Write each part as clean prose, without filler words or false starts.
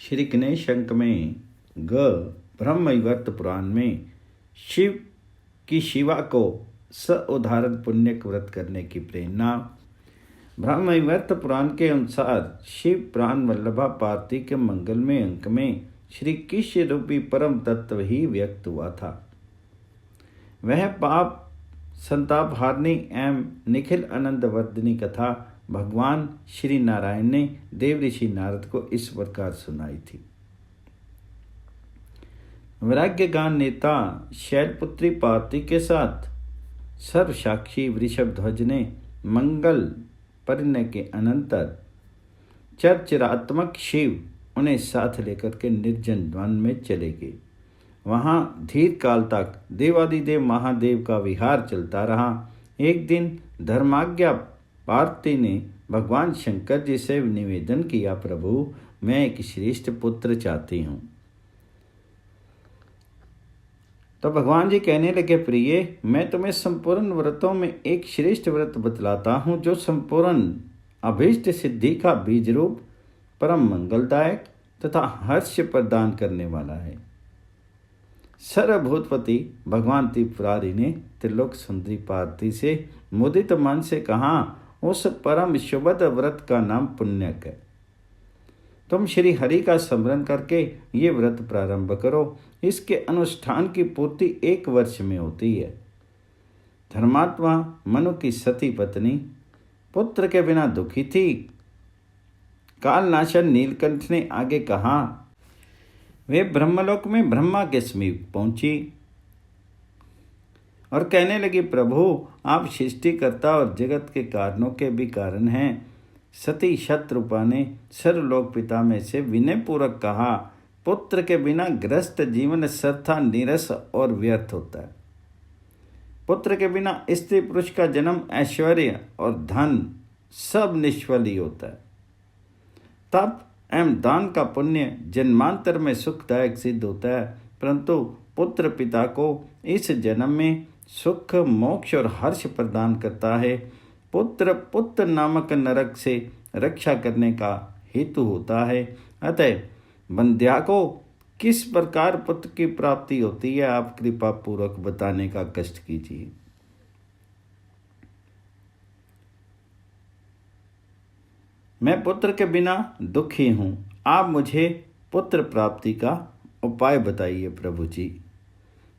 श्री गणेश अंक में ग ब्रह्मवैवर्त पुराण में शिव की शिवा को उदाहरण पुण्यक व्रत करने की प्रेरणा। ब्रह्मवैवर्त पुराण के अनुसार शिव प्राण वल्लभा पार्वती के मंगलमय अंक में श्री कृष्ण रूपी परम तत्व ही व्यक्त हुआ था। वह पाप संताप हारनी एवं निखिल आनंद वर्धनी कथा भगवान श्री नारायण ने देव ऋषि नारद को इस प्रकार सुनाई थी। वैराग्यगान नेता शैलपुत्री पार्वती के साथ सर्वसाक्षी वृषभध्वज ने मंगल परिणय के अनंतर चरचरात्मक शिव उन्हें साथ लेकर के निर्जन वन में चले गए। वहाँ धीर काल तक देवादिदेव महादेव का विहार चलता रहा। एक दिन धर्माज्ञा पार्वती ने भगवान शंकर जी से निवेदन किया, प्रभु मैं एक श्रेष्ठ पुत्र चाहती हूँ। तो भगवान जी कहने लगे, प्रिय मैं तुम्हें संपूर्ण व्रतों में एक श्रेष्ठ व्रत बतलाता हूँ जो संपूर्ण अभीष्ट सिद्धि का बीज रूप परम मंगलदायक तथा हर्ष प्रदान करने वाला है। सर्वभूतपति भगवान त्रिपुरारी ने त्रिलोक सुंदरी पार्वती से मुदित मन से कहा, उस परम शुभद व्रत का नाम पुण्यक है। तुम श्री हरि का स्मरण करके ये व्रत प्रारंभ करो। इसके अनुष्ठान की पूर्ति 1 वर्ष में होती है। धर्मात्मा मनु की सती पत्नी पुत्र के बिना दुखी थी। कालनाशन नीलकंठ ने आगे कहा, वे ब्रह्मलोक में ब्रह्मा के समीप पहुंची और कहने लगी, प्रभु आप सृष्टिकर्ता और जगत के कारणों के भी कारण हैं। सती शत्रुपा ने सर्वलोक पिता में से विनय पूर्वक कहा, पुत्र के बिना गृहस्थ जीवन सर्था नीरस और व्यर्थ होता है। पुत्र के बिना स्त्री पुरुष का जन्म ऐश्वर्य और धन सब निष्फल ही होता है। तप एवं दान का पुण्य जन्मांतर में सुखदायक सिद्ध होता है, परंतु पुत्र पिता को इस जन्म में सुख मोक्ष और हर्ष प्रदान करता है। पुत्र पुत्र नामक नरक से रक्षा करने का हेतु होता है। अतः बंध्या को किस प्रकार पुत्र की प्राप्ति होती है, आप कृपा पूर्वक बताने का कष्ट कीजिए। मैं पुत्र के बिना दुखी हूँ, आप मुझे पुत्र प्राप्ति का उपाय बताइए प्रभु जी।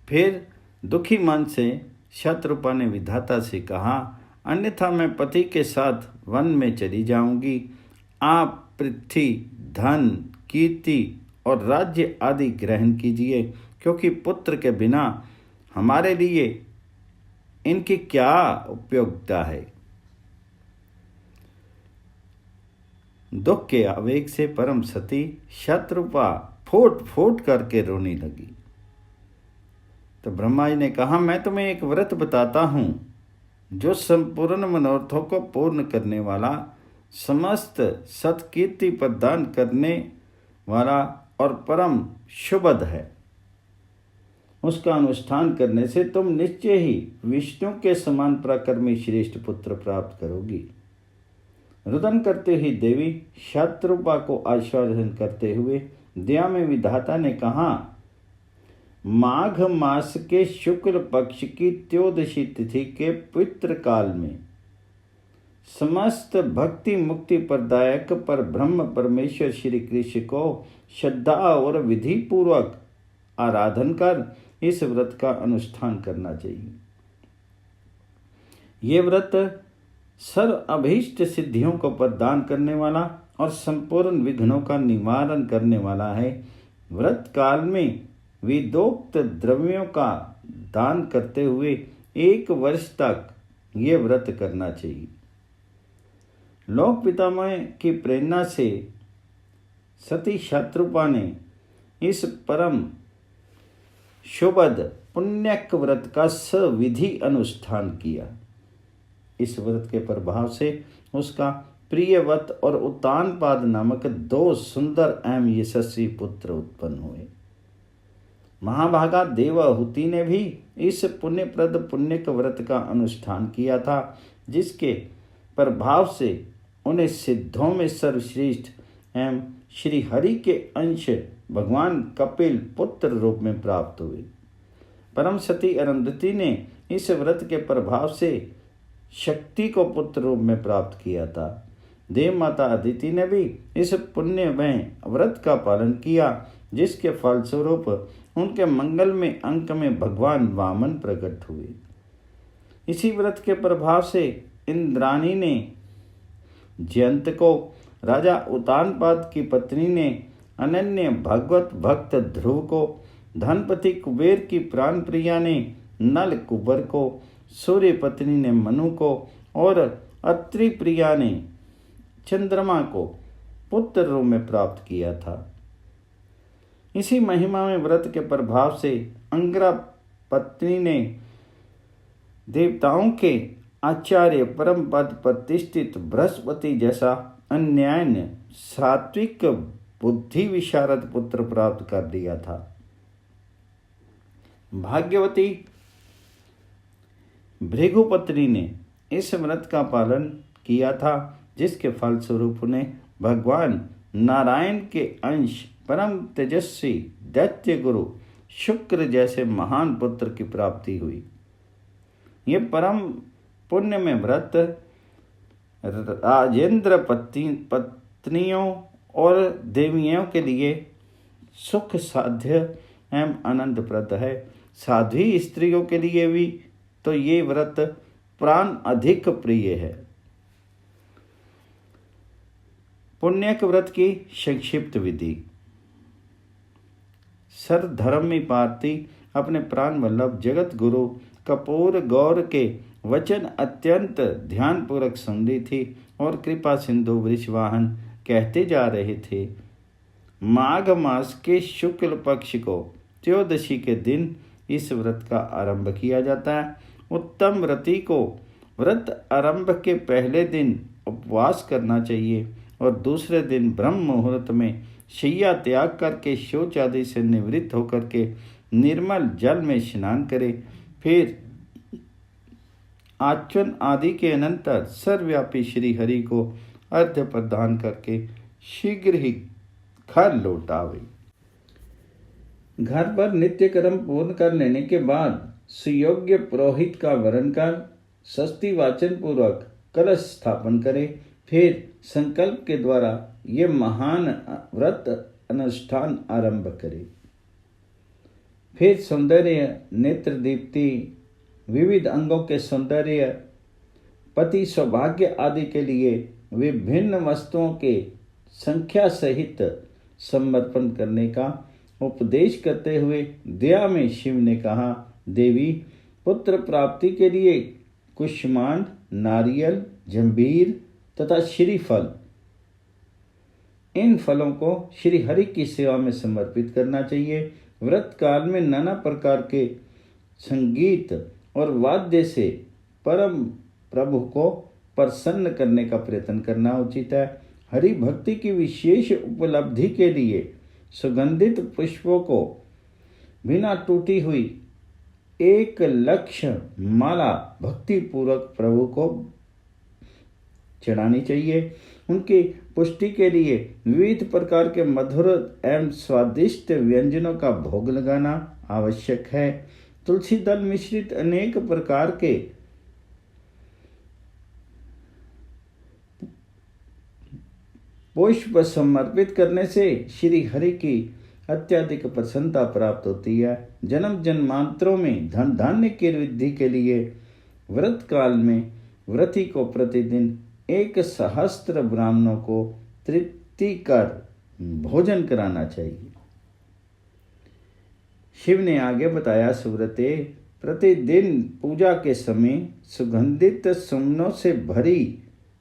फिर दुखी मन से शत्रुपा ने विधाता से कहा, अन्यथा मैं पति के साथ वन में चली जाऊंगी। आप पृथ्वी धन कीर्ति और राज्य आदि ग्रहण कीजिए, क्योंकि पुत्र के बिना हमारे लिए इनकी क्या उपयोगिता है। दुख के आवेग से परम सती शत्रुपा फूट फूट करके रोने लगी। तो ब्रह्मा जी ने कहा, मैं तुम्हें एक व्रत बताता हूँ जो संपूर्ण मनोरथों को पूर्ण करने वाला, समस्त सत्कीर्ति प्रदान करने वाला और परम शुभद है। उसका अनुष्ठान करने से तुम निश्चय ही विष्णु के समान पराक्रमी श्रेष्ठ पुत्र प्राप्त करोगी। रुदन करते ही देवी शत्रुपा को आश्वासन करते हुए दया में विधाता ने कहा, माघ मास के शुक्ल पक्ष की त्योदशी तिथि के पवित्र काल में समस्त भक्ति मुक्ति प्रदायक पर ब्रह्म परमेश्वर श्री कृष्ण को श्रद्धा और विधि पूर्वक आराधन कर इस व्रत का अनुष्ठान करना चाहिए। ये व्रत सर्व अभीष्ट सिद्धियों को प्रदान करने वाला और संपूर्ण विघ्नों का निवारण करने वाला है। व्रत काल में विदोक्त द्रव्यों का दान करते हुए 1 वर्ष तक ये व्रत करना चाहिए। लोक पितामह की प्रेरणा से सती शत्रुपा ने इस परम शुभद पुण्यक व्रत का सविधि अनुष्ठान किया। इस व्रत के प्रभाव से उसका प्रियवत और उत्तानपाद नामक 2 सुंदर एवं यशस्वी पुत्र उत्पन्न हुए। महाभागा देवाहुति ने भी इस पुण्यप्रद पुण्यक व्रत का अनुष्ठान किया था, जिसके प्रभाव से उन्हें सिद्धों में सर्वश्रेष्ठ एवं श्री हरि के अंश भगवान कपिल पुत्र रूप में प्राप्त हुए। परम सती अरुंधति ने इस व्रत के प्रभाव से शक्ति को पुत्र रूप में प्राप्त किया था। देव माता अदिति ने भी इस पुण्यमय व्रत का पालन किया, जिसके फलस्वरूप उनके मंगल में अंक में भगवान वामन प्रकट हुए। इसी व्रत के प्रभाव से इंद्राणी ने जयंत को, राजा उतानपाद की पत्नी ने अनन्य भगवत भक्त ध्रुव को, धनपति कुबेर की प्राण प्रिया ने नल कुबर को, सूर्य पत्नी ने मनु को और अत्रि प्रिया ने चंद्रमा को पुत्र रूप में प्राप्त किया था। इसी महिमा में व्रत के प्रभाव से अंगरा पत्नी ने देवताओं के आचार्य परम पद प्रतिष्ठित बृहस्पति जैसा अन्यायन सात्विक बुद्धि विशारद पुत्र प्राप्त कर दिया था। भाग्यवती भृगुपत्नी ने इस व्रत का पालन किया था, जिसके फलस्वरूप उन्हें भगवान नारायण के अंश परम तेजस्वी दैत्य गुरु शुक्र जैसे महान पुत्र की प्राप्ति हुई। ये परम पुण्य में व्रत राजेंद्र पत्नियों और देवियों के लिए सुख साध्य एवं आनंदप्रद है। साध्वी स्त्रियों के लिए भी तो ये व्रत प्राण अधिक प्रिय है। पुण्यक व्रत की संक्षिप्त विधि। सरधर्मी पार्थी अपने प्राण वल्लभ जगत गुरु कपूर गौर के वचन अत्यंत ध्यानपूर्वक सुन रही थी और कृपा सिंधु वृषवाहन कहते जा रहे थे। माघ मास के शुक्ल पक्ष को त्रयोदशी के दिन इस व्रत का आरंभ किया जाता है। उत्तम व्रती को व्रत आरंभ के पहले दिन उपवास करना चाहिए और दूसरे दिन ब्रह्म मुहूर्त में शैया त्याग करके शौच आदि से निवृत्त होकर के निर्मल जल में स्नान करे। फिर आचमन आदि के अनंतर सर्वव्यापी श्री हरि को अर्घ्य प्रदान करके शीघ्र ही घर लौट आवे। घर पर नित्य कर्म पूर्ण कर लेने के बाद सुयोग्य पुरोहित का वरण कर स्वस्ति वाचन पूर्वक कलश स्थापन करे। फिर संकल्प के द्वारा ये महान व्रत अनुष्ठान आरंभ करे। फिर सौंदर्य, नेत्र दीप्ति, विविध अंगों के सौंदर्य, पति सौभाग्य आदि के लिए विभिन्न वस्तुओं के संख्या सहित समर्पण करने का उपदेश करते हुए दया में शिव ने कहा, देवी, पुत्र प्राप्ति के लिए कुष्मांड, नारियल, जंबीर तथा श्रीफल, इन फलों को श्री हरि की सेवा में समर्पित करना चाहिए। व्रत काल में नाना प्रकार के संगीत और वाद्य से परम प्रभु को प्रसन्न करने का प्रयत्न करना उचित है। हरि भक्ति की विशेष उपलब्धि के लिए सुगंधित पुष्पों को बिना टूटी हुई 1,00,000 माला भक्ति पूर्वक प्रभु को चढ़ानी चाहिए। उनकी पुष्टि के लिए विविध प्रकार के मधुर एवं स्वादिष्ट व्यंजनों का भोग लगाना आवश्यक है। तुलसी दल मिश्रित अनेक प्रकार के पुष्प समर्पित करने से श्री हरि की अत्यधिक प्रसन्नता प्राप्त होती है। जन्म जन्मांतरों में धन धान्य की वृद्धि के लिए व्रत काल में व्रती को प्रतिदिन 1,000 ब्राह्मणों को तृप्ति कर भोजन कराना चाहिए। शिव ने आगे बताया, सुव्रते, प्रतिदिन पूजा के समय सुगंधित सुमनों से भरी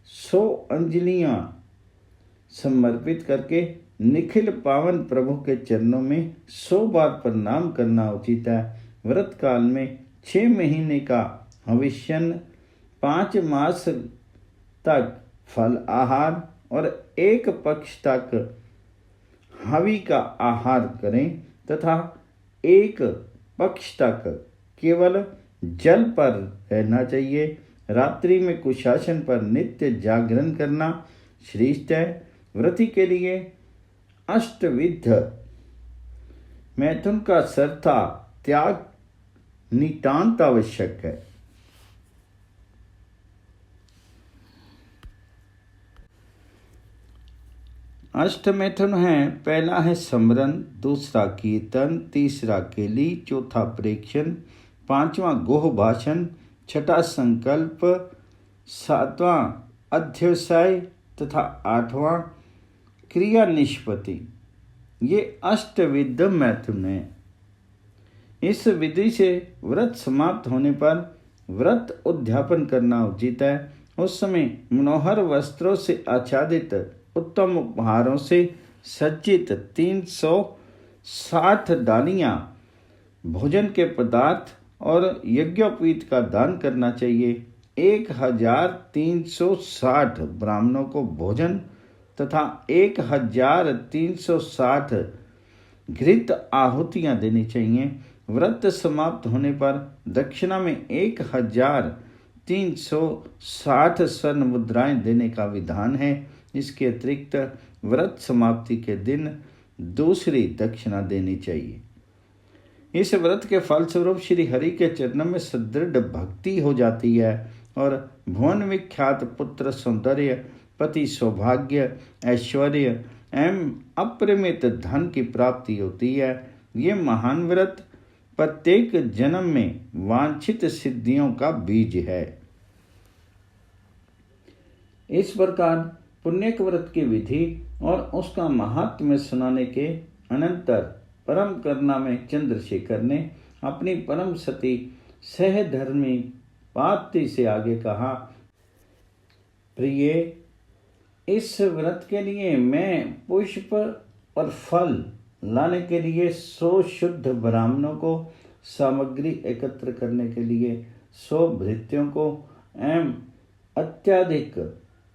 100 अंजलियां समर्पित करके निखिल पावन प्रभु के चरणों में 100 बार प्रणाम करना उचित है। व्रत काल में 6 महीने का हविष्यन, 5 मास तक फल आहार और 1 पक्ष तक हवि का आहार करें तथा 1 पक्ष तक केवल जल पर रहना चाहिए। रात्रि में कुशासन पर नित्य जागरण करना श्रेष्ठ है। व्रती के लिए अष्टविध मैथुन का सर्था त्याग नितांत आवश्यक है। अष्ट मैथुन है, पहला है समरन, दूसरा कीर्तन, तीसरा केली, चौथा प्रेक्षण, पांचवा गोह भाषण, छठा संकल्प, सातवां अध्यवसाय तथा आठवां क्रिया निष्पत्ति। ये अष्टविध मैथुन है। इस विधि से व्रत समाप्त होने पर व्रत उद्यापन करना उचित है। उस समय मनोहर वस्त्रों से आच्छादित, उत्तम उपहारों से सज्जित 360 डालियां भोजन के पदार्थ और यज्ञोपवीत का दान करना चाहिए। 1360 ब्राह्मणों को भोजन तथा 1360 घृत आहुतियां देनी चाहिए। व्रत समाप्त होने पर दक्षिणा में 1360 स्वर्ण मुद्राएं देने का विधान है। इसके अतिरिक्त व्रत समाप्ति के दिन दूसरी दक्षिणा देनी चाहिए। इस व्रत के फलस्वरूप श्री हरि के चरणों में सुदृढ़ भक्ति हो जाती है और भुवन विख्यात पुत्र सौंदर्य, पति सौभाग्य, ऐश्वर्य एवं अपरिमित धन की प्राप्ति होती है। ये महान व्रत प्रत्येक जन्म में वांछित सिद्धियों का बीज है। इस प्रकार पुण्यक व्रत की विधि और उसका महात्म्य सुनाने के अनंतर परम करुणा में चंद्रशेखर ने अपनी परम सती सहधर्मी पार्वती से आगे कहा, प्रिय, इस व्रत के लिए मैं पुष्प और फल लाने के लिए 100 शुद्ध ब्राह्मणों को, सामग्री एकत्र करने के लिए 100 भृत्यों को एवं अत्याधिक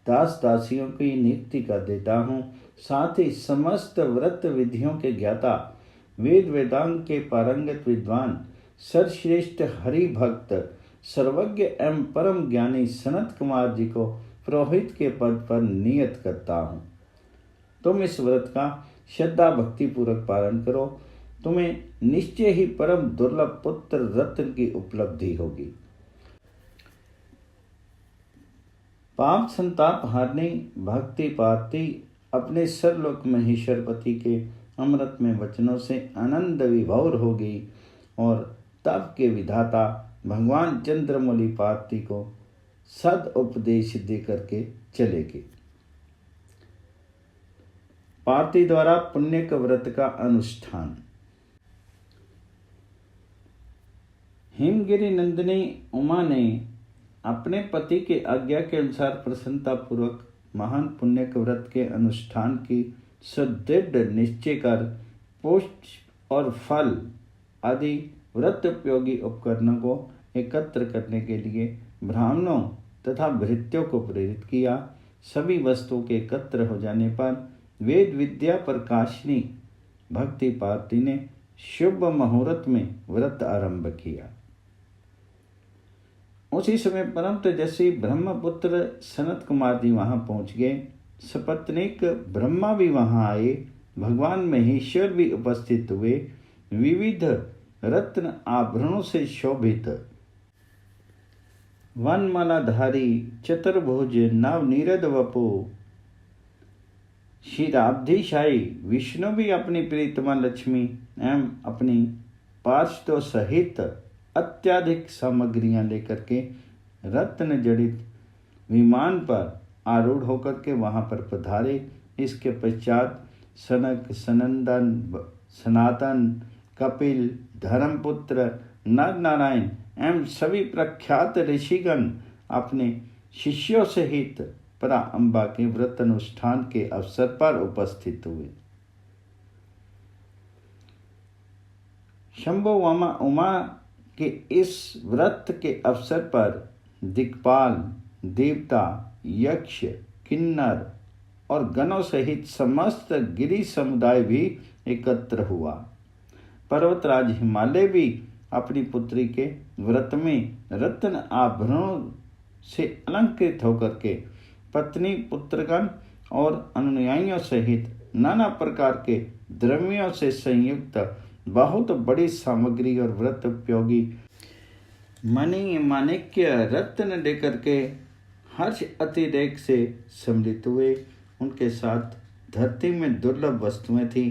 दास दासियों की नियुक्ति कर देता हूँ। साथ ही समस्त व्रत विधियों के ज्ञाता, वेद वेदांग के पारंगत विद्वान, सर्वश्रेष्ठ हरि भक्त, सर्वज्ञ एवं परम ज्ञानी सनत कुमार जी को पुरोहित के पद पर नियत करता हूँ। तुम इस व्रत का श्रद्धा भक्ति पूर्वक पालन करो। तुम्हें निश्चय ही परम दुर्लभ पुत्र रत्न की उपलब्धि होगी। पाप संताप हारनी भक्ति पार्वती अपने सर्वलोक महेश्वरपति के अमृतमय वचनों से आनंद विभोर हो गई और तप के विधाता भगवान चंद्रमौली पार्वती को सद उपदेश दे करके चले गए। पार्वती द्वारा पुण्यक व्रत का अनुष्ठान। हिमगिरी नंदिनी उमा ने अपने पति के आज्ञा के अनुसार प्रसन्नता पूर्वक महान पुण्यक व्रत के अनुष्ठान की सुदृढ़ निश्चय कर पुष्प और फल आदि व्रत उपयोगी उपकरणों को एकत्र करने के लिए ब्राह्मणों तथा भृत्यों को प्रेरित किया। सभी वस्तुओं के एकत्र हो जाने पर वेद विद्या प्रकाशिनी भक्ति पार्वती ने शुभ मुहूर्त में व्रत आरंभ किया। उसी समय परम तेजस्वी ब्रह्मपुत्र सनत कुमार जी वहां पहुंच गए। सपत्नीक ब्रह्मा भी वहां आए। भगवान महेश्वर भी उपस्थित हुए। विविध रत्न आभरणों से शोभित वनमालाधारी चतुर्भुज नवनीरद वपु क्षीराब्धिशायी विष्णु भी अपनी प्रीतमा लक्ष्मी एवं अपनी पार्षदों सहित अत्याधिक सामग्रियां लेकर के रत्न जड़ित विमान पर आरूढ़ होकर के वहां पर पधारे। इसके पश्चात सनक, सनंदन, सनातन, कपिल, धर्मपुत्र, नर नारायण एवं सभी प्रख्यात ऋषिगण अपने शिष्यों सहित परा अम्बा के व्रत अनुष्ठान के अवसर पर उपस्थित हुए। शंभो वामा उमा के इस व्रत के अवसर पर दिक्पाल, देवता, यक्ष, किन्नर और गणों सहित समस्त गिरि समुदाय भी एकत्र हुआ। पर्वतराज हिमालय भी अपनी पुत्री के व्रत में रत्न आभरणों से अलंकृत होकर के पत्नी, पुत्रगण और अनुयायियों सहित नाना प्रकार के द्रव्यों से संयुक्त बहुत बड़ी सामग्री और व्रत उपयोगी मणि माणिक्य रत्न लेकर के हर्ष अतिरेक से सम्मिलित हुए। उनके साथ धरती में दुर्लभ वस्तुएं थी।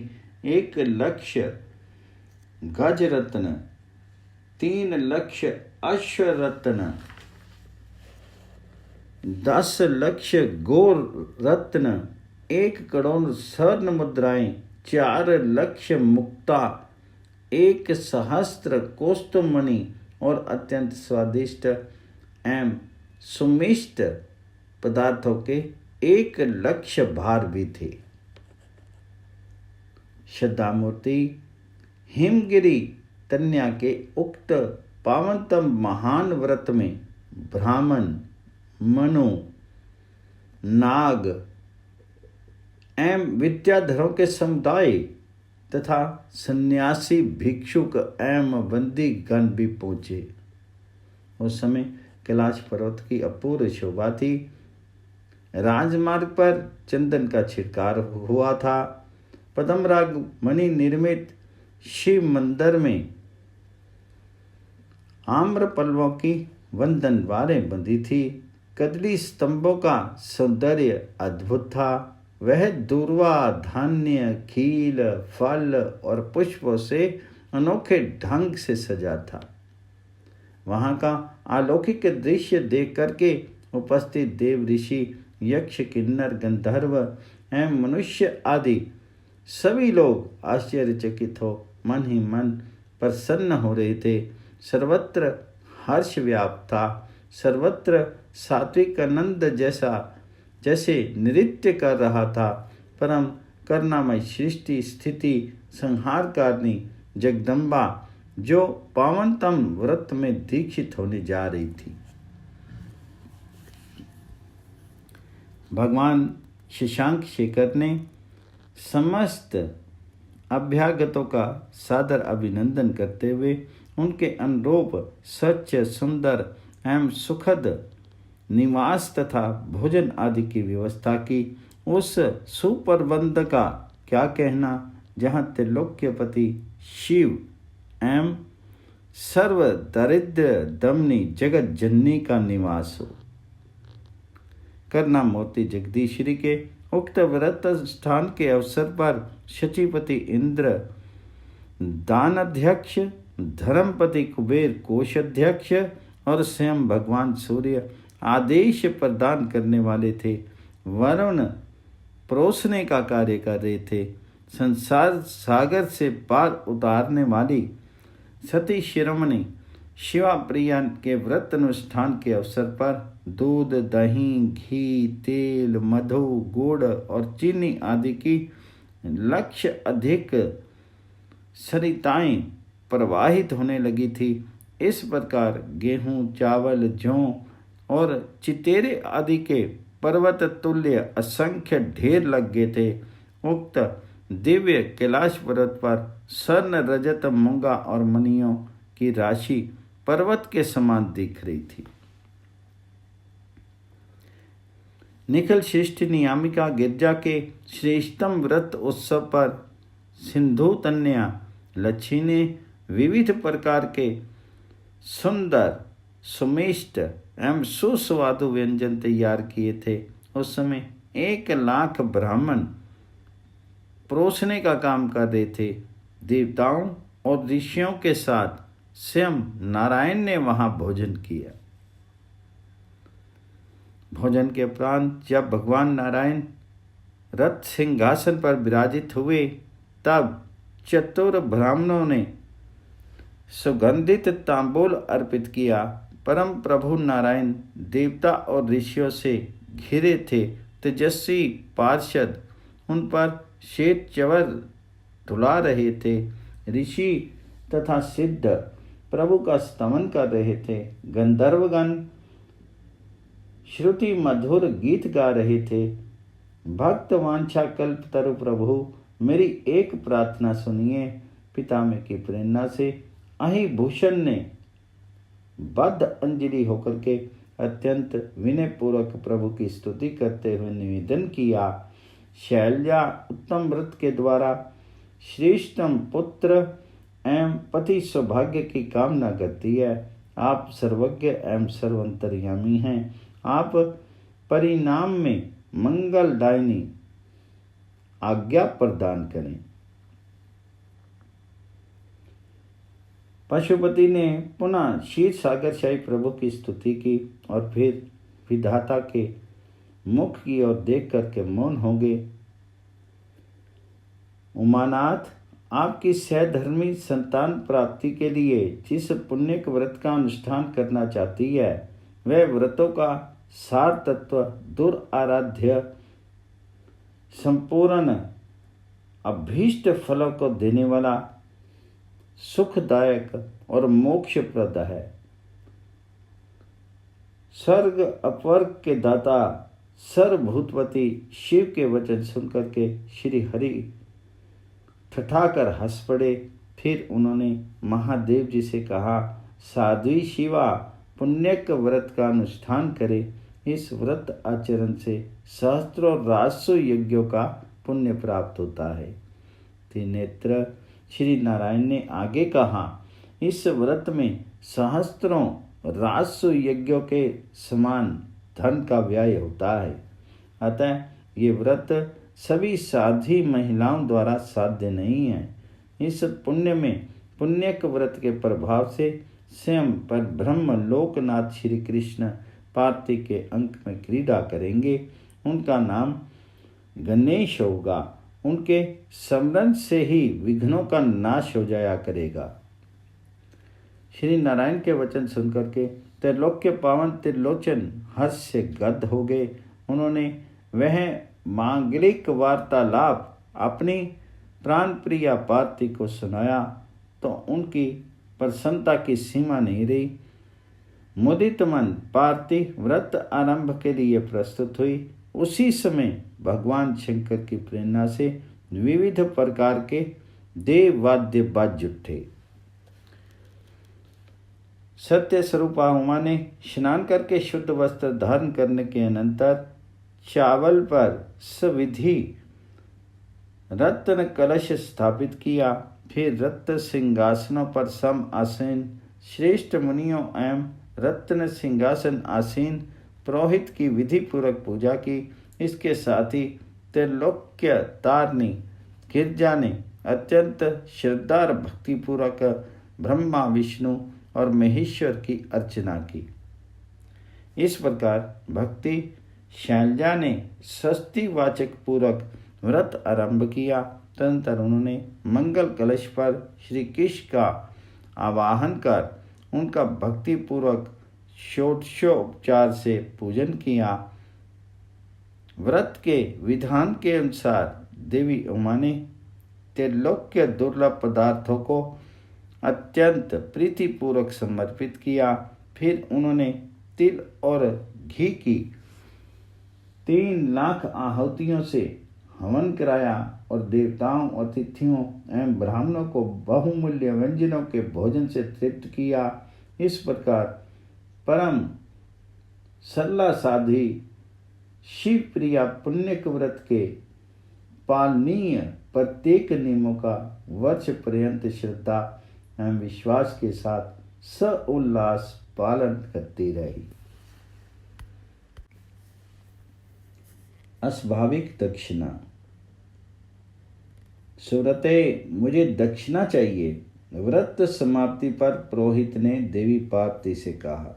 1 लक्ष गज रत्न, 3 लक्ष अश्व रत्न, 10 लक्ष गोर रत्न, 1 करोड़ स्वर्ण मुद्राएं, 4 लक्ष मुक्ता, 1 सहस्त्र कौस्तुभमणि और अत्यंत स्वादिष्ट एवं सुमिष्ट पदार्थों के 1 लक्ष भार भी थे। श्रद्धामूर्ति हिमगिरी कन्या के उक्त पावनतम महान व्रत में ब्राह्मण, मनु, नाग एवं विद्याधरों के समुदाय तथा सन्यासी भिक्षुक एवं बंदी गण भी पहुंचे। उस समय कैलाश पर्वत की अपूर्व शोभा थी। राजमार्ग पर चंदन का छिड़काव हुआ था। पद्मराग मणि निर्मित शिव मंदिर में आम्र पल्लवों की वंदनवारें बंधी थी। कदली स्तंभों का सौंदर्य अद्भुत था। वह दूर्वा, धान्य, खील, फल और पुष्पों से अनोखे ढंग से सजा था। वहाँ का अलौकिक दृश्य देख करके उपस्थित देव, ऋषि, यक्ष, किन्नर, गंधर्व एवं मनुष्य आदि सभी लोग आश्चर्यचकित हो मन ही मन प्रसन्न हो रहे थे। सर्वत्र हर्ष व्याप्त था। सर्वत्र सात्विक आनंद जैसे नृत्य कर रहा था। परम करुणामय सृष्टि स्थिति संहारकारिणी जगदम्बा जो पावनतम व्रत में दीक्षित होने जा रही थी। भगवान शशांक शेखर ने समस्त अभ्यागतों का सादर अभिनंदन करते हुए उनके अनुरूप स्वच्छ, सुंदर एवं सुखद निवास तथा भोजन आदि की व्यवस्था की। उस सुप्रबंध का क्या कहना जहाँ त्रिलोक्यपति शिव एवं सर्व दरिद्र दमनी जगत जननी का निवास हो। करुणामूर्ति जगदीश्वरी के उक्त व्रत स्थान के अवसर पर शचीपति इंद्र, दानाध्यक्ष, धर्मपति कुबेर कोषाध्यक्ष और स्वयं भगवान सूर्य आदेश प्रदान करने वाले थे। वरुण परोसने का कार्य कर रहे थे। संसार सागर से पार उतारने वाली सती शिरोमणि शिवा प्रिया के व्रत अनुष्ठान के अवसर पर दूध, दही, घी, तेल, मधु, गुड़ और चीनी आदि की लक्ष्य अधिक सरिताएं प्रवाहित होने लगी थी। इस प्रकार गेहूं, चावल, जौ और चितेरे आदि के पर्वत तुल्य असंख्य ढेर लग गए थे। उक्त दिव्य कैलाश पर्वत पर स्वर्ण, रजत, मूंगा और मणियों की राशि पर्वत के समान दिख रही थी। निखिल शिष्ट नियामिका गिरजा के श्रेष्ठतम व्रत उत्सव पर सिंधु कन्या लक्ष्मी ने विविध प्रकार के सुंदर, सुमिष्ट एवं सुस्वादु व्यंजन तैयार किए थे। उस समय 1 लाख ब्राह्मण परोसने का काम कर रहे थे। देवताओं और ऋषियों के साथ स्वयं नारायण ने वहां भोजन किया। भोजन के उपरांत जब भगवान नारायण रथ सिंहासन पर विराजित हुए तब चतुर ब्राह्मणों ने सुगंधित तांबूल अर्पित किया। परम प्रभु नारायण देवता और ऋषियों से घिरे थे। तेजस्वी पार्षद उन पर श्वेत चवर धुला रहे थे। ऋषि तथा सिद्ध प्रभु का स्तमन कर रहे थे। गंधर्वगण श्रुति मधुर गीत गा रहे थे। भक्त वांछा कल्प तरु प्रभु मेरी एक प्रार्थना सुनिए। पितामह की प्रेरणा से अहि भूषण ने बद्ध अंजलि होकर के अत्यंत विनय पूर्वक प्रभु की स्तुति करते हुए निवेदन किया। शैलजा उत्तम व्रत के द्वारा श्रेष्ठतम पुत्र एवं पति सौभाग्य की कामना करती है। आप सर्वज्ञ एवं सर्वंतर्यामी हैं। आप परिणाम में मंगलदायिनी आज्ञा प्रदान करें। पशुपति ने पुनः क्षीर सागर शाही प्रभु की स्तुति की और फिर विधाता के मुख की ओर देख करके मौन हो गए। उमानाथ, आपकी सहधर्मी संतान प्राप्ति के लिए जिस पुण्य व्रत का अनुष्ठान करना चाहती है, वह व्रतों का सार तत्व दुराराध्य संपूर्ण अभीष्ट फलों को देने वाला सुखदायक और मोक्षप्रद है। स्वर्ग अपवर्ग के दाता सर्वभूतपति शिव के वचन सुनकर के श्री हरि ठठाकर हंस पड़े। फिर उन्होंने महादेव जी से कहा, साध्वी शिवा, पुण्यक व्रत का अनुष्ठान करे। इस व्रत आचरण से सहस्त्रों राजसु यज्ञों का पुण्य प्राप्त होता है। त्रिनेत्र श्री नारायण ने आगे कहा, इस व्रत में सहस्त्रों राजसु यज्ञों के समान धन का व्यय होता है। अतः ये व्रत सभी साध्वी महिलाओं द्वारा साध्य नहीं है। इस पुण्य में पुण्यक व्रत के प्रभाव से स्वयं पर ब्रह्म लोकनाथ श्री कृष्ण पार्थिव के अंक में क्रीड़ा करेंगे। उनका नाम गणेश होगा। उनके स्मरण से ही विघ्नों का नाश हो जाया करेगा। श्री नारायण के वचन सुनकर के त्रैलोक्य पावन त्रिलोचन हर्ष से गद्द हो गए। उन्होंने वह मांगलिक वार्तालाप अपनी प्राण प्रिया पार्थिव को सुनाया तो उनकी प्रसन्नता की सीमा नहीं रही। मुदित मन पार्थिव व्रत आरंभ के लिए प्रस्तुत हुई। उसी समय भगवान शंकर की प्रेरणा से विविध प्रकार के देव वाद्य बाज उठे। सत्य स्वरूपा उमा ने स्नान करके शुद्ध वस्त्र धारण करने के अनंतर चावल पर सविधि रत्न कलश स्थापित किया। फिर रत्न सिंहासनों पर सम आसीन श्रेष्ठ मुनियों एवं रत्न सिंहासन आसीन पुरोहित की विधि पूर्वक पूजा की। इसके साथ ही त्रैलोक्य तारणी गिरजा ने अत्यंत श्रद्धा और भक्तिपूर्वक ब्रह्मा विष्णु और महेश्वर की अर्चना की। इस प्रकार भक्ति शैलजा ने स्वस्ति वाचक पूर्वक व्रत आरंभ किया। तदनंतर उन्होंने मंगल कलश पर श्री कृष्ण का आवाहन कर उनका भक्तिपूर्वक षोडशोपचार से पूजन किया। व्रत के विधान के अनुसार देवी उमा ने त्रैलोक्य दुर्लभ पदार्थों को अत्यंत प्रीतिपूर्वक समर्पित किया। फिर उन्होंने तिल और घी की 3 लाख आहुतियों से हवन कराया और देवताओं, अतिथियों एवं ब्राह्मणों को बहुमूल्य व्यंजनों के भोजन से तृप्त किया। इस प्रकार परम सरला साध्वी शिव प्रिया पुण्यक व्रत के पालनीय प्रत्येक नियमों का वर्ष पर्यंत श्रद्धा एवं विश्वास के साथ सउल्लास पालन करती रही। अस्वाभाविक दक्षिणा। सुरते, मुझे दक्षिणा चाहिए। व्रत समाप्ति पर पुरोहित ने देवी पार्वती से कहा,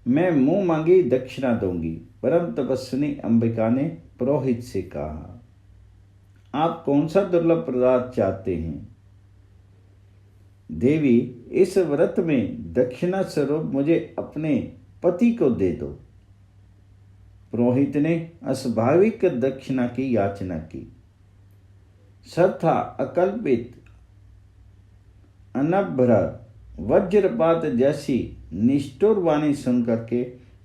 मैं मुंह मांगी दक्षिणा दूंगी। परम तपस्विनी अंबिका ने पुरोहित से कहा, आप कौन सा दुर्लभ पदार्थ चाहते हैं? देवी, इस व्रत में दक्षिणा स्वरूप मुझे अपने पति को दे दो। पुरोहित ने अस्वाभाविक दक्षिणा की याचना की। सर्था अकल्पित अनभ्र वज्रपात जैसी निष्ठुर वाणी सुनकर के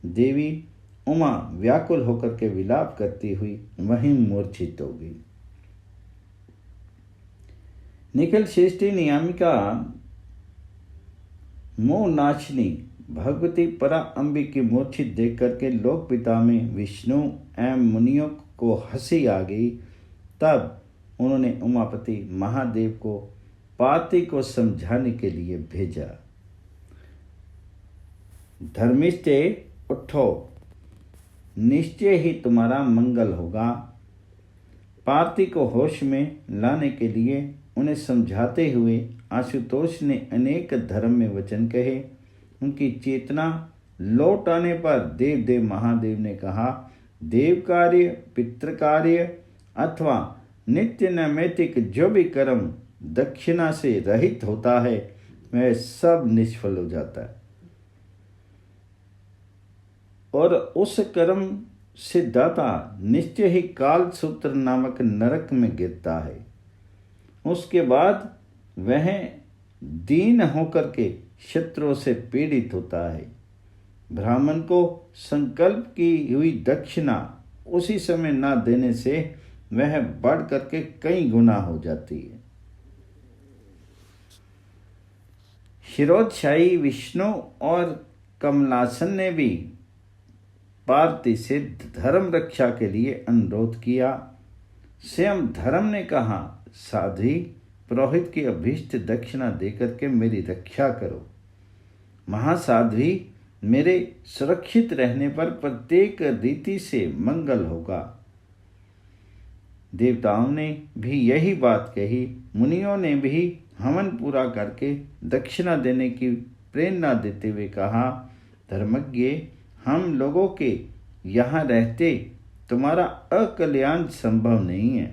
देवी उमा व्याकुल होकर के विलाप करती हुई वहीं मूर्छित हो गई। निखिल श्रेष्ठी नियामिका मोह नाशनी भगवती परा अम्बी की मूर्ति देख करके लोक पिता में विष्णु एवं मुनियों को हंसी आ गई। तब उन्होंने उमापति महादेव को पार्वती को समझाने के लिए भेजा। धर्मिष्ठे उठो, निश्चय ही तुम्हारा मंगल होगा। पार्वती को होश में लाने के लिए उन्हें समझाते हुए आशुतोष ने अनेक धर्म में वचन कहे। उनकी चेतना लौट आने पर देव महादेव ने कहा, देव कार्य, पितृ कार्य अथवा नित्य नैमित्तिक जो भी कर्म दक्षिणा से रहित होता है वह सब निष्फल हो जाता है और उस कर्म से दाता निश्चय ही काल सूत्र नामक नरक में गिरता है। उसके बाद वह दीन होकर के शत्रुओं से पीड़ित होता है। ब्राह्मण को संकल्प की हुई दक्षिणा उसी समय न देने से वह बढ़ करके कई गुना हो जाती है। शिरोदशाही विष्णु और कमलासन ने भी पार्वती से धर्म रक्षा के लिए अनुरोध किया। स्वयं धर्म ने कहा, साध्वी पुरोहित की अभीष्ट दक्षिणा देकर के मेरी रक्षा करो। महासाध्वी मेरे सुरक्षित रहने पर प्रत्येक रीति से मंगल होगा। देवताओं ने भी यही बात कही। मुनियों ने भी हवन पूरा करके दक्षिणा देने की प्रेरणा देते हुए कहा, धर्मज्ञ, हम लोगों के यहाँ रहते तुम्हारा अकल्याण संभव नहीं है।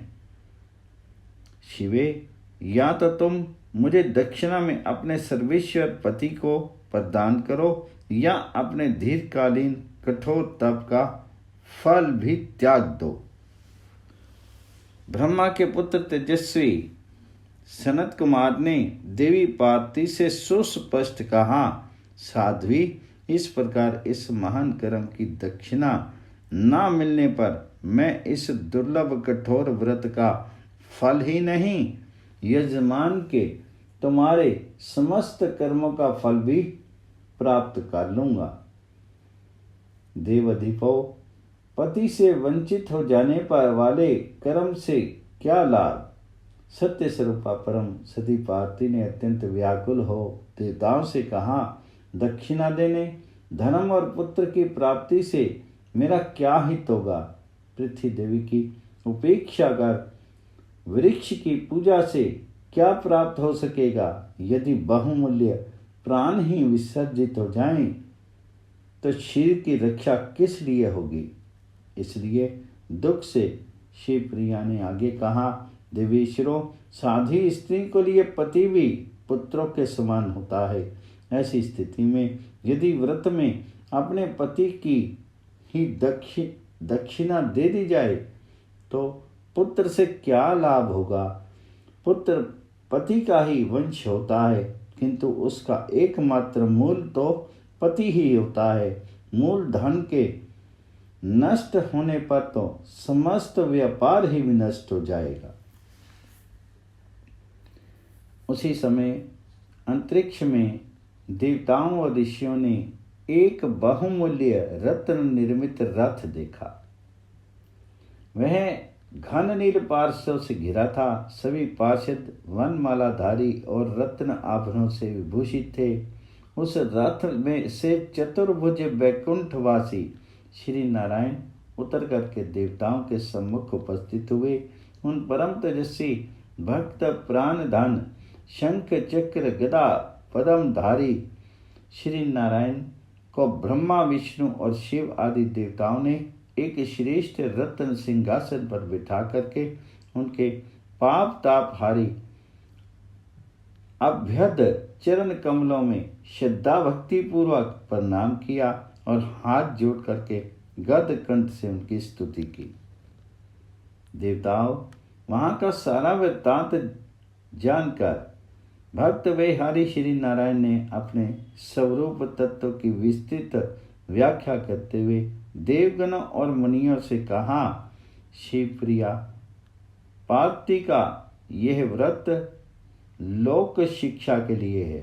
शिवे, या तो तुम मुझे दक्षिणा में अपने सर्वेश्वर पति को प्रदान करो या अपने दीर्घकालीन कठोर तप का फल भी त्याग दो। ब्रह्मा के पुत्र तेजस्वी सनत कुमार ने देवी पार्वती से सुस्पष्ट कहा, साध्वी, इस प्रकार इस महान कर्म की दक्षिणा ना मिलने पर मैं इस दुर्लभ कठोर व्रत का फल ही नहीं, यजमान के तुम्हारे समस्त कर्मों का फल भी प्राप्त कर लूंगा। देवधिपो, पति से वंचित हो जाने पर वाले कर्म से क्या लाभ। सत्य स्वरूपा परम सती पार्वती ने अत्यंत व्याकुल हो देवताओं से कहा, दक्षिणा देने, धर्म और पुत्र की प्राप्ति से मेरा क्या हित होगा। पृथ्वी देवी की उपेक्षा कर वृक्ष की पूजा से क्या प्राप्त हो सकेगा। यदि बहुमूल्य प्राण ही विसर्जित हो जाएं तो शरीर की रक्षा किस लिए होगी। इसलिए दुख से शिवप्रिया ने आगे कहा, देवेश्वरों, साध्वी स्त्री को लिए पति भी पुत्रों के समान होता है। ऐसी स्थिति में यदि व्रत में अपने पति की ही दक्षिणा दे दी जाए तो पुत्र से क्या लाभ होगा। पुत्र पति का ही वंश होता है, किंतु उसका एकमात्र मूल तो पति ही होता है। मूल धन के नष्ट होने पर तो समस्त व्यापार ही विनष्ट हो जाएगा। उसी समय अंतरिक्ष में देवताओं और ऋषियों ने एक बहुमूल्य रत्न निर्मित रथ देखा। वह घन नील पार्श्व से घिरा था। सभी पार्षद वनमालाधारी और रत्न आभरणों से विभूषित थे। उस रथ में से चतुर्भुज वैकुंठवासी श्री नारायण उतर करके देवताओं के सम्मुख उपस्थित हुए। उन परम तेजस्वी भक्त प्राण धन शंख चक्र गदा पद्मधारी श्री नारायण को ब्रह्मा विष्णु और शिव आदि देवताओं ने एक श्रेष्ठ रत्न सिंहासन पर बिठा करके उनके पाप ताप हारी अभ्यद चरण कमलों में श्रद्धा भक्ति पूर्वक प्रणाम किया और हाथ जोड़ करके गद कंठ से उनकी स्तुति की। देवताओं, वहां का सारा वृत्तांत जानकर भक्त विहारी श्री नारायण ने अपने स्वरूप तत्व की विस्तृत व्याख्या करते हुए देवगणों और मुनियों से कहा, शिवप्रिया, पार्वती का यह व्रत लोक शिक्षा के लिए है।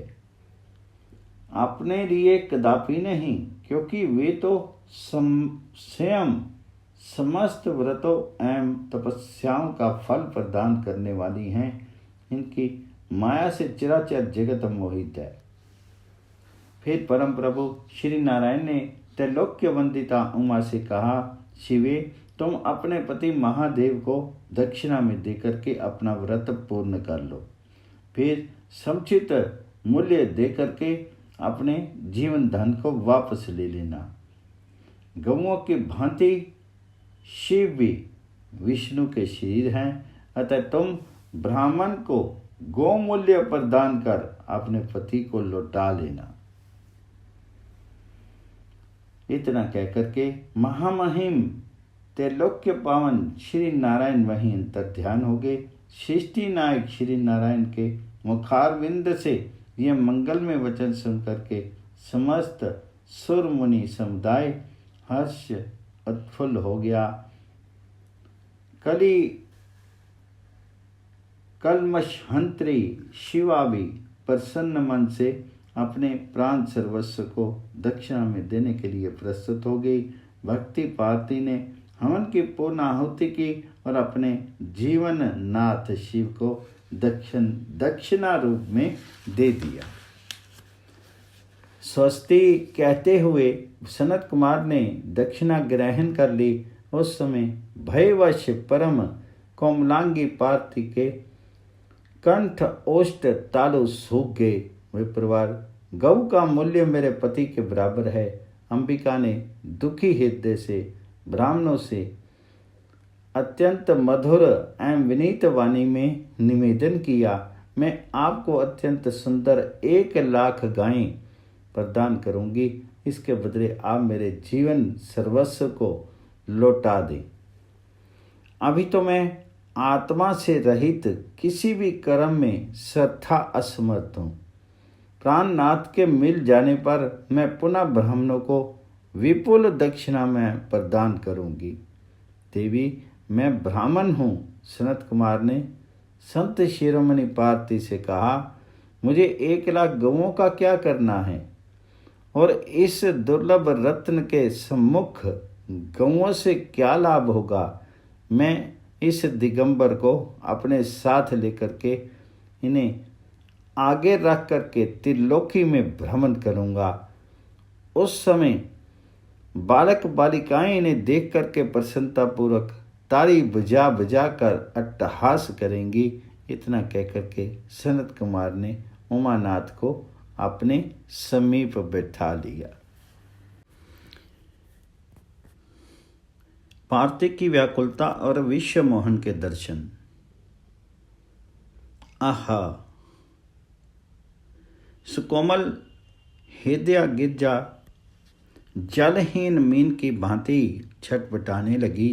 अपने लिए कदापि नहीं, क्योंकि वे तो स्वयं समस्त व्रतों एवं तपस्याओं का फल प्रदान करने वाली हैं। इनकी माया से चराचर जगत मोहित है। फिर परम प्रभु श्री नारायण ने त्रैलोक्य वंदिता उमा से कहा, शिवे, तुम अपने पति महादेव को दक्षिणा में देकर के अपना व्रत पूर्ण कर लो। फिर समुचित मूल्य देकर के अपने जीवन धन को वापस ले लेना। गौओं की भांति शिव भी विष्णु के शरीर हैं, अतः तुम ब्राह्मण को गोमूल्य प्रदान कर अपने पति को लौटा लेना। इतना कहकर के महामहिम त्रैलोक्य पावन श्री नारायण वहीं अंतर ध्यान हो गए। सृष्टि नायक श्री नारायण के मुखारविंद से यह मंगल में वचन सुनकर के समस्त सुर मुनि समुदाय हर्ष उत्फुल्ल हो गया। कलमशहंत्री शिवा भी प्रसन्न मन से अपने प्राण सर्वस्व को दक्षिणा में देने के लिए प्रस्तुत हो गई। भक्ति पार्वती ने हवन की पूर्ण आहुति की और अपने जीवन नाथ शिव को दक्षिणा रूप में दे दिया। स्वस्ति कहते हुए सनत कुमार ने दक्षिणा ग्रहण कर ली। उस समय भयवश परम कोमलांगी पार्वती के कंठ ओष्ठ तालु सूख गए। वे परिवार, गौ का मूल्य मेरे पति के बराबर है। अंबिका ने दुखी हृदय से ब्राह्मणों से अत्यंत मधुर एवं विनीत वाणी में निवेदन किया, मैं आपको अत्यंत सुंदर 1,00,000 गायें प्रदान करूंगी। इसके बदले आप मेरे जीवन सर्वस्व को लौटा दें। अभी तो मैं आत्मा से रहित किसी भी कर्म में श्रद्धा असमर्थ हूँ। प्राणनाथ के मिल जाने पर मैं पुनः ब्राह्मणों को विपुल दक्षिणा में प्रदान करूंगी। देवी, मैं ब्राह्मण हूँ। सनत कुमार ने संत शिरोमणि पार्वती से कहा, मुझे 1,00,000 गौओं का क्या करना है, और इस दुर्लभ रत्न के सम्मुख गौओं से क्या लाभ होगा। मैं इस दिगंबर को अपने साथ लेकर के इन्हें आगे रख करके त्रिलोकी में भ्रमण करूंगा। उस समय बालक बालिकाएं इन्हें देख करके प्रसन्नतापूर्वक ताली बजा बजा कर अट्टहास करेंगी। इतना कहकर के सनत कुमार ने उमानाथ को अपने समीप बैठा लिया। पार्वती की व्याकुलता और विश्व मोहन के दर्शन। आहा, सुकोमल हृदय गिरजा जलहीन मीन की भांति छटपटाने लगी।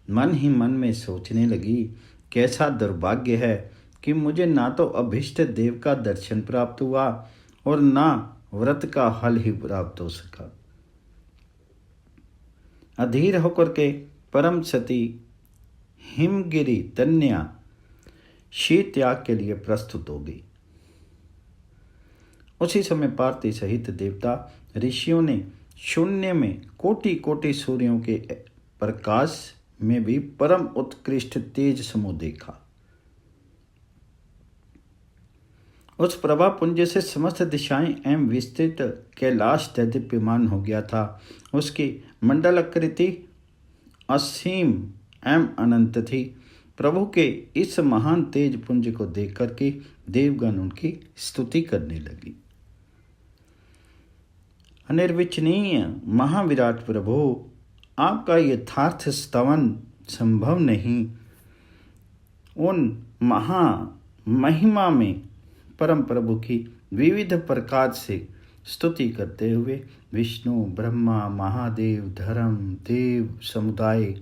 मन ही मन में सोचने लगी, कैसा दुर्भाग्य है कि मुझे ना तो अभिष्ट देव का दर्शन प्राप्त हुआ और ना व्रत का फल ही प्राप्त हो सका। अधीर होकर के परम सती हिमगिरी तन्या शीत त्याग के लिए प्रस्तुत हो गई। उसी समय पार्वती सहित देवता ऋषियों ने शून्य में कोटि कोटि सूर्यों के प्रकाश में भी परम उत्कृष्ट तेज समूह देखा। उस प्रभा पुंज से समस्त दिशाएं एवं विस्तृत कैलाश दीप्यमान हो गया था। उसकी मंडलाकृति असीम एवं अनंत थी। प्रभु के इस महान तेज पुंज को देख करके देवगण उनकी स्तुति करने लगी। अनिर्वचनीय महाविराट प्रभु, आपका यथार्थ स्तवन संभव नहीं। उन महा महिमा में परम प्रभु की विविध प्रकार से स्तुति करते हुए विष्णु, ब्रह्मा, महादेव, धर्म देव समुदाय,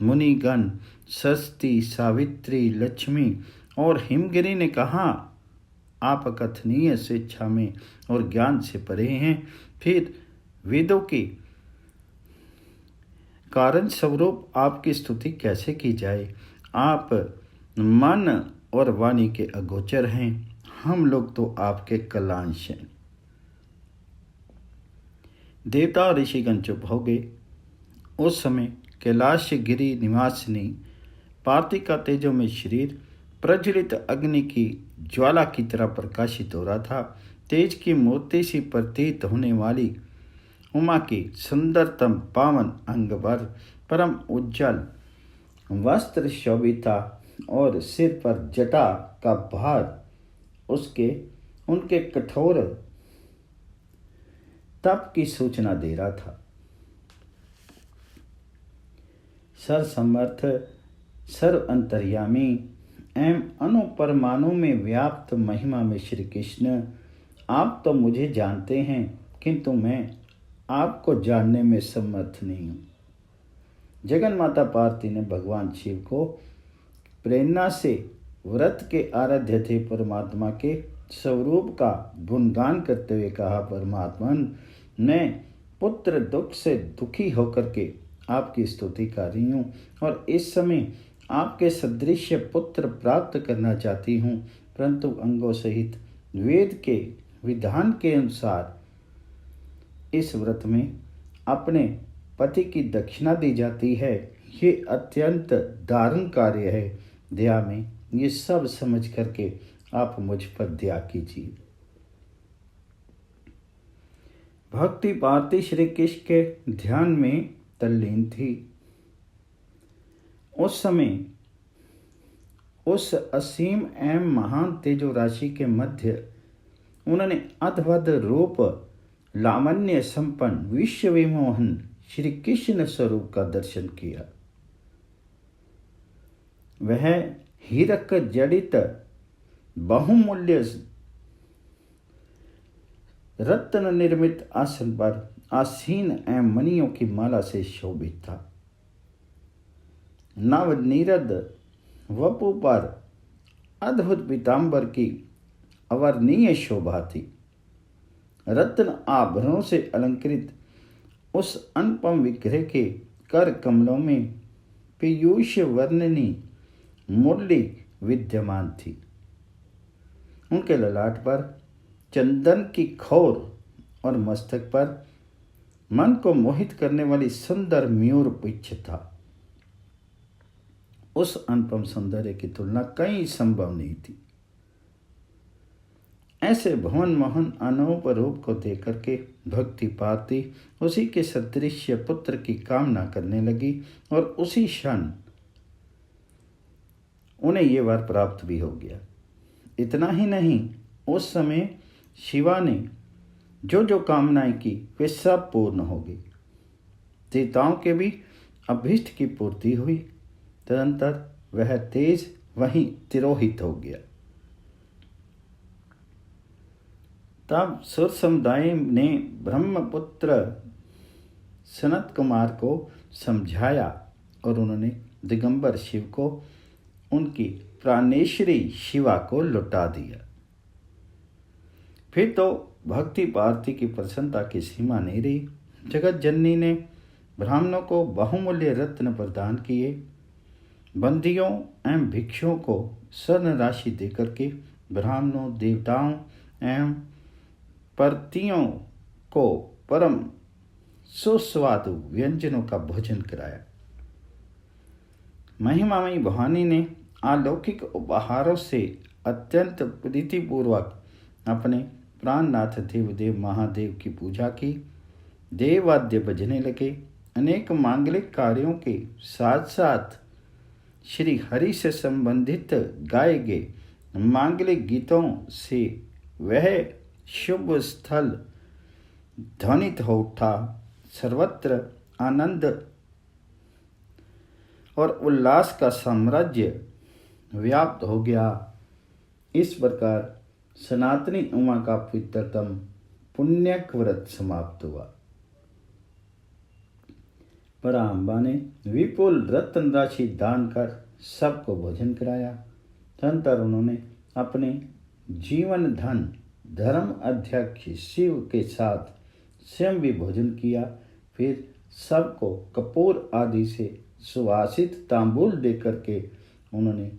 मुनिगण, सरस्वती, सावित्री, लक्ष्मी और हिमगिरी ने कहा, आप अकथनीय स्वेच्छा में और ज्ञान से परे हैं। फिर वेदों के कारण स्वरूप आपकी स्तुति कैसे की जाए। आप मन और वाणी के अगोचर हैं। हम लोग तो आपके कलांश हैं। देवता और ऋषिगण चुप हो गए। उस समय कैलाश गिरी निवासिनी पार्थिव का तेजों में शरीर प्रज्वलित अग्नि की ज्वाला की तरह प्रकाशित हो रहा था। तेज की मूर्ति सी प्रतीत होने वाली उमा की सुंदरतम पावन अंग पर परम उज्जवल वस्त्र शोभित था और सिर पर जटा का भार उनके कठोर तप की सूचना दे रहा था। सर्वसमर्थ, सर्व अंतर्यामी एवं अनुपरमाणु में व्याप्त महिमा में श्री कृष्ण, आप तो मुझे जानते हैं किंतु मैं आपको जानने में समर्थ नहीं हूँ। जगन माता पार्वती ने भगवान शिव को प्रेरणा से व्रत के आराध्य थे परमात्मा के स्वरूप का गुणगान करते हुए कहा, परमात्मन मैं पुत्र दुख से दुखी होकर के आपकी स्तुति कर रही हूँ और इस समय आपके सदृश पुत्र प्राप्त करना चाहती हूँ, परंतु अंगों सहित वेद के विधान के अनुसार इस व्रत में अपने पति की दक्षिणा दी जाती है। ये अत्यंत दारुण कार्य है। दया में ये सब समझ करके आप मुझ पर दया कीजिए। भक्ति पार्वती श्री कृष्ण के ध्यान में तल्लीन थी। उस समय उस असीम एवं महान तेजो राशि के मध्य उन्होंने अद्भुत रूप लावण्य संपन्न विश्व विमोहन श्री कृष्ण स्वरूप का दर्शन किया। वह हीरक जड़ित बहुमूल्य रत्न निर्मित आसन पर आसीन एवं मणियों की माला से शोभित था। नवनीरद वपु पर अद्भुत पीतांबर की अवर्णनीय शोभा थी। रत्न आभरणों से अलंकृत उस अनुपम विग्रह के कर कमलों में पीयूष वर्णनी मुरली विद्यमान थी। उनके ललाट पर चंदन की खोर और मस्तक पर मन को मोहित करने वाली सुंदर मयूर पुच्छ था। उस अनुपम सौंदर्य की तुलना कहीं संभव नहीं थी। ऐसे भवन मोहन अनूप रूप को देख करके भक्ति पार्वती उसी के सदृश पुत्र की कामना करने लगी और उसी क्षण उन्हें ये वर प्राप्त भी हो गया। इतना ही नहीं, उस समय शिवा ने जो जो कामनाएं की वे सब पूर्ण हो गई। देवताओं के भी अभीष्ट की पूर्ति हुई। तदंतर वह तेज वहीं तिरोहित हो गया। तब सुर समुदाय ने ब्रह्मपुत्र सनत कुमार को समझाया और उन्होंने दिगंबर शिव को उनकी प्राणेश्वरी शिवा को लौटा दिया। फिर तो भक्ति पार्वती की प्रसन्नता की सीमा नहीं रही। जगत जननी ने ब्राह्मणों को बहुमूल्य रत्न प्रदान किए। बंदियों एवं भिक्षुओं को स्वर्ण राशि देकर के ब्राह्मणों, देवताओं एवं पर्तियों को परम सुस्वादु व्यंजनों का भोजन कराया। महिमामयी भवानी ने अलौकिक उपहारों से अत्यंत प्रीतिपूर्वक अपने प्राणनाथ देवदेव महादेव की पूजा की। देववाद्य बजने लगे। अनेक मांगलिक कार्यों के साथ साथ श्री हरि से संबंधित गाए गए मांगलिक गीतों से वह शुभ स्थल ध्वनित हो उठा। सर्वत्र आनंद और उल्लास का साम्राज्य व्याप्त हो गया। इस प्रकार सनातनी उमा का पवित्रतम पुण्यक व्रत समाप्त हुआ। पराम्बा ने विपुल रत्न राशि दान कर सबको भोजन कराया। तदनंतर उन्होंने अपने जीवन धन धर्म अध्यक्ष शिव के साथ स्वयं भी भोजन किया। फिर सबको कपूर आदि से सुवासित तांबूल देकर के उन्होंने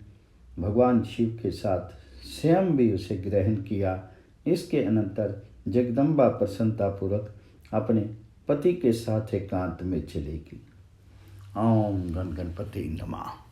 भगवान शिव के साथ स्वयं भी उसे ग्रहण किया। इसके अनंतर जगदम्बा प्रसन्नतापूर्वक अपने पति के साथ एकांत में चलेगी। ओम गण गणपति नमः।